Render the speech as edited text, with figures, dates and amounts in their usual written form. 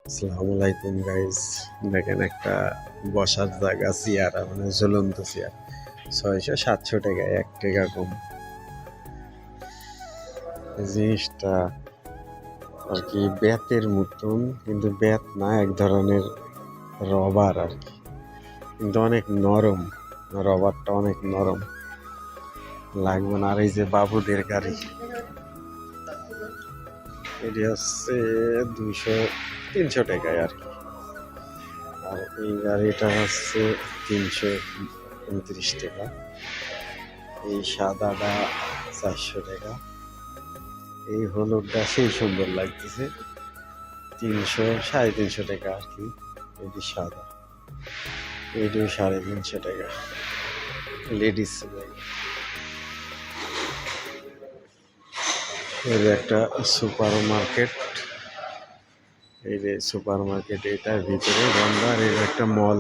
আসসালামু আলাইকুম গাইজ। দেখেন একটা বসার জায়গা, চেয়ার মানে ঝুলন্ত চেয়ার 600-700 টাকায়, 1 টাকা কম। জিনিসটা আর কি বেতের মতন, কিন্তু বেত না, এক ধরনের রবার আর কি, কিন্তু অনেক নরম। রবারটা অনেক নরম, লাগবে না। আর এই যে বাবুদের গাড়ি, এটি হচ্ছে 200-300 টাকায় আর কি। আর এই গাড়িটা হচ্ছে 329 টাকা। এই সাদাটা 400 টাকা। এই হলুদটা সেই সুন্দর লাগতেছে, 300-350 টাকা আর কি। এটি সাদা, এটি 350 টাকা। লেডিস এর একটা সুপার মার্কেট, এই যে সুপার মার্কেট, এটার ভিতরে বন্ধ। আর এর একটা মল,